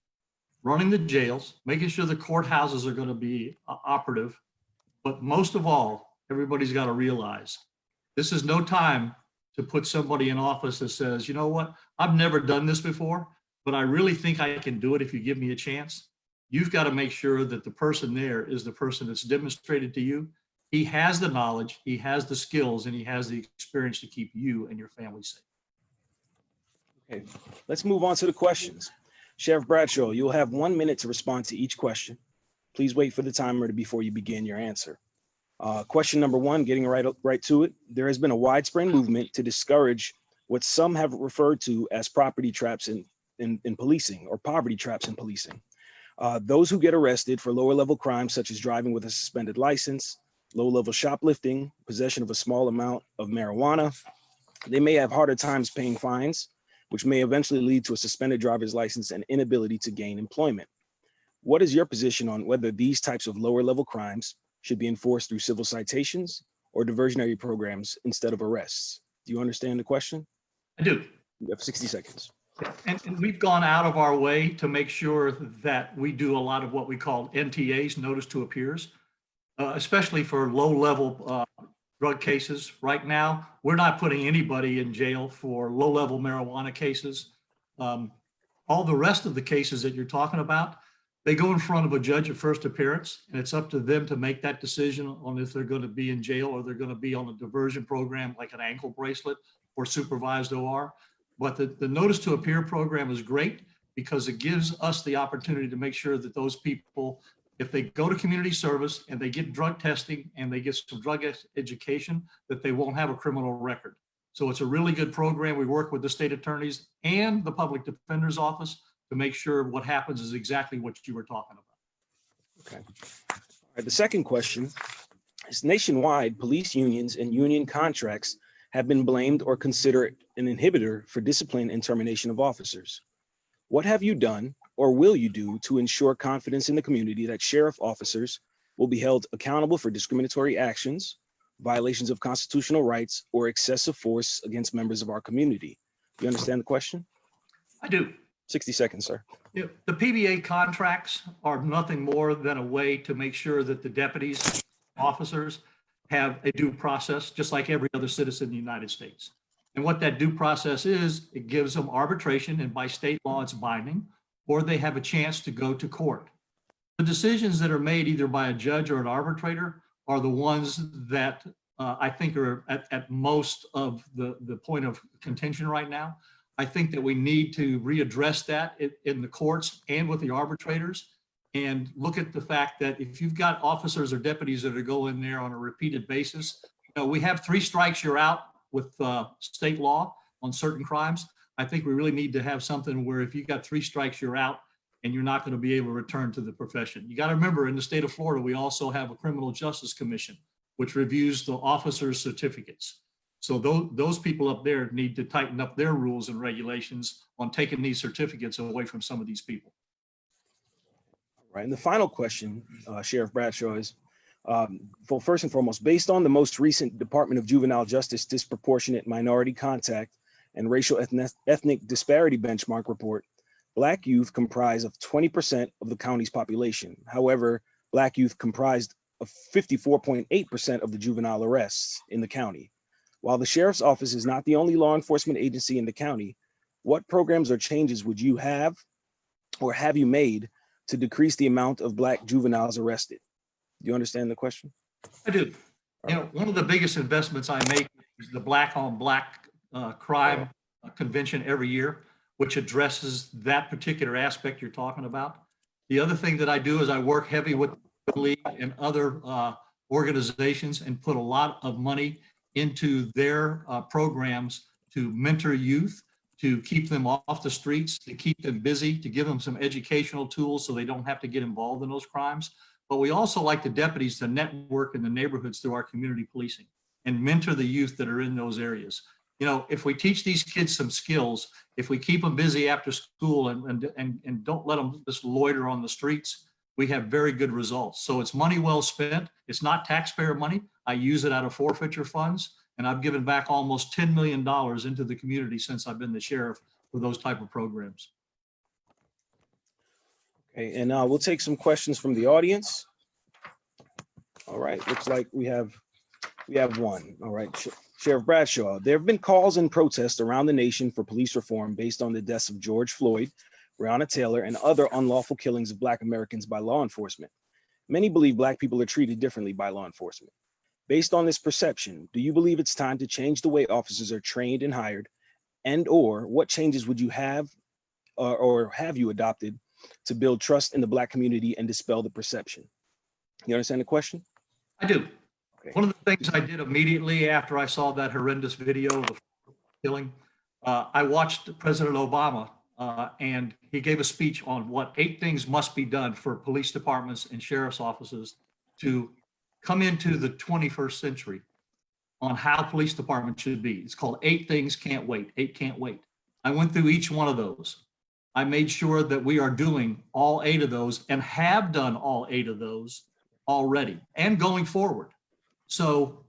running the jails, making sure the courthouses are going to be operative. But most of all, everybody's got to realize this is no time to put somebody in office that says, you know what, I've never done this before, but I really think I can do it if you give me a chance. You've got to make sure that the person there is the person that's demonstrated to you. He has the knowledge, he has the skills, and he has the experience to keep you and your family safe. Okay, let's move on to the questions. Sheriff Bradshaw, you'll have 1 minute to respond to each question. Please wait for the timer before you begin your answer. Question number 1, getting right to it. There has been a widespread movement to discourage what some have referred to as property traps in policing, or poverty traps in policing. Those who get arrested for lower level crimes such as driving with a suspended license, low level shoplifting, possession of a small amount of marijuana, they may have harder times paying fines, which may eventually lead to a suspended driver's license and inability to gain employment. What is your position on whether these types of lower level crimes should be enforced through civil citations or diversionary programs instead of arrests? Do you understand the question? I do. You have 60 seconds. And we've gone out of our way to make sure that we do a lot of what we call NTAs, notice to appears, especially for low-level drug cases. Right now, we're not putting anybody in jail for low-level marijuana cases. All the rest of the cases that you're talking about, they go in front of a judge at first appearance, and it's up to them to make that decision on if they're going to be in jail or they're going to be on a diversion program like an ankle bracelet or supervised OR. But the notice to appear program is great because it gives us the opportunity to make sure that those people, if they go to community service and they get drug testing and they get some drug education, that they won't have a criminal record. So it's a really good program. We work with the state attorneys and the public defender's office to make sure what happens is exactly what you were talking about. Okay. All right, the second question is, nationwide, police unions and union contracts have been blamed or considered an inhibitor for discipline and termination of officers. What have you done or will you do to ensure confidence in the community that sheriff officers will be held accountable for discriminatory actions, violations of constitutional rights, or excessive force against members of our community? You understand the question? I do. 60 seconds, sir. Yeah, the PBA contracts are nothing more than a way to make sure that the deputies, officers have a due process, just like every other citizen in the United States. And what that due process is, it gives them arbitration, and by state law, it's binding, or they have a chance to go to court. The decisions that are made either by a judge or an arbitrator are the ones that I think are at most of the point of contention right now. I think that we need to readdress that in the courts and with the arbitrators, and look at the fact that if you've got officers or deputies that are going in there on a repeated basis, you know, we have 3 strikes, you're out with state law on certain crimes. I think we really need to have something where if you got 3 strikes, you're out and you're not going to be able to return to the profession. You got to remember, in the state of Florida, we also have a criminal justice commission, which reviews the officers' certificates. So those people up there need to tighten up their rules and regulations on taking these certificates away from some of these people. Right. And the final question, Sheriff Bradshaw, is, well, first and foremost, based on the most recent Department of Juvenile Justice Disproportionate Minority Contact and Racial Ethnic Disparity Benchmark Report, Black youth comprise of 20% of the county's population. However, Black youth comprised of 54.8% of the juvenile arrests in the county. While the Sheriff's Office is not the only law enforcement agency in the county, what programs or changes would you have or have you made to decrease the amount of Black juveniles arrested? Do you understand the question? I do. You know, one of the biggest investments I make is the Black on Black crime convention every year, which addresses that particular aspect you're talking about. The other thing that I do is I work heavy with the league and other organizations and put a lot of money into their programs to mentor youth, to keep them off the streets, to keep them busy, to give them some educational tools so they don't have to get involved in those crimes. But we also like the deputies to network in the neighborhoods through our community policing and mentor the youth that are in those areas. You know, if we teach these kids some skills, if we keep them busy after school and don't let them just loiter on the streets, we have very good results. So it's money well spent. It's not taxpayer money. I use it out of forfeiture funds, and I've given back almost $10 million into the community since I've been the sheriff for those type of programs. Okay, and we'll take some questions from the audience. All right, looks like we have one. All right, Sheriff Bradshaw, there have been calls and protests around the nation for police reform based on the deaths of George Floyd, Breonna Taylor, and other unlawful killings of Black Americans by law enforcement. Many believe Black people are treated differently by law enforcement. Based on this perception, do you believe it's time to change the way officers are trained and hired? And/or what changes would you have or have you adopted to build trust in the Black community and dispel the perception? You understand the question? I do. Okay. One of the things I did immediately after I saw that horrendous video of the killing, I watched President Obama and he gave a speech on what 8 things must be done for police departments and sheriff's offices to come into the 21st century on how police departments should be. It's called 8 Things Can't Wait. 8 Can't Wait. I went through each one of those. I made sure that we are doing all 8 of those and have done all 8 of those already and going forward. So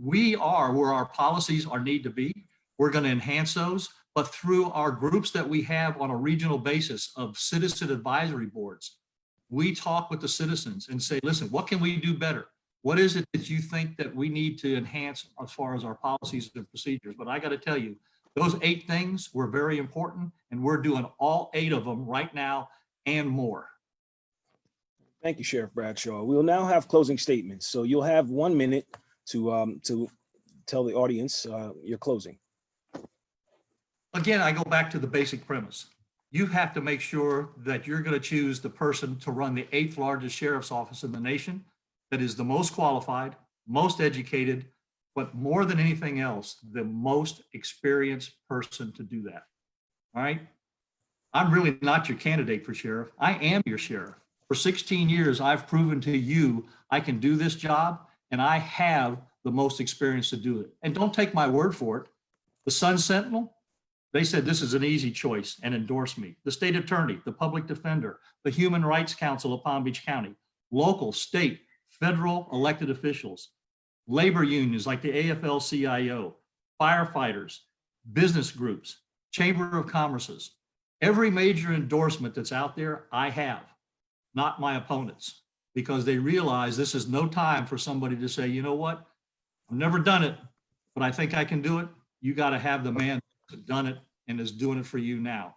we are where our policies are need to be. We're going to enhance those. but through our groups that we have on a regional basis of citizen advisory boards. We talk with the citizens and say, listen, what can we do better? What is it that you think that we need to enhance as far as our policies and procedures? But I got to tell you, those 8 things were very important, and we're doing all 8 of them right now and more. Thank you, Sheriff Bradshaw. We will now have closing statements. So you'll have 1 minute to tell the audience your closing. Again, I go back to the basic premise. You have to make sure that you're going to choose the person to run the 8th largest sheriff's office in the nation that is the most qualified, most educated, but more than anything else, the most experienced person to do that. All right. I'm really not your candidate for sheriff. I am your sheriff. For 16 years, I've proven to you I can do this job, and I have the most experience to do it. And don't take my word for it. The Sun Sentinel, they said this is an easy choice and endorsed me. The state attorney, the public defender, the Human Rights Council of Palm Beach County, local, state, federal elected officials, labor unions like the AFL-CIO, firefighters, business groups, Chamber of Commerce's. Every major endorsement that's out there, I have, not my opponents, because they realize this is no time for somebody to say, you know what, I've never done it, but I think I can do it. You got to have the man who's done it and is doing it for you now.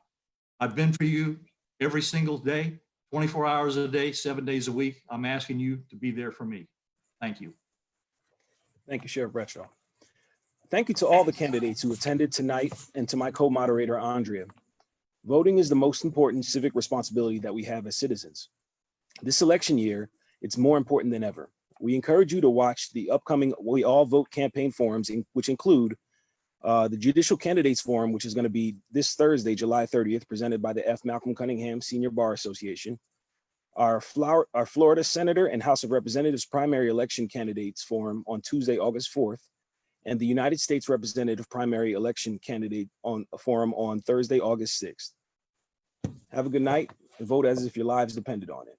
I've been for you every single day, 24 hours a day, 7 days a week. I'm asking you to be there for me. Thank you. Thank you, Sheriff Bradshaw. Thank you to all the candidates who attended tonight and to my co-moderator, Aundrea. Voting is the most important civic responsibility that we have as citizens. This election year, it's more important than ever. We encourage you to watch the upcoming We All Vote campaign forums, which include the Judicial Candidates Forum, which is going to be this Thursday, July 30th, presented by the F. Malcolm Cunningham Senior Bar Association, our Florida Senator and House of Representatives Primary Election Candidates Forum on Tuesday, August 4th, and the United States Representative Primary Election Candidate Forum on Thursday, August 6th. Have a good night and vote as if your lives depended on it.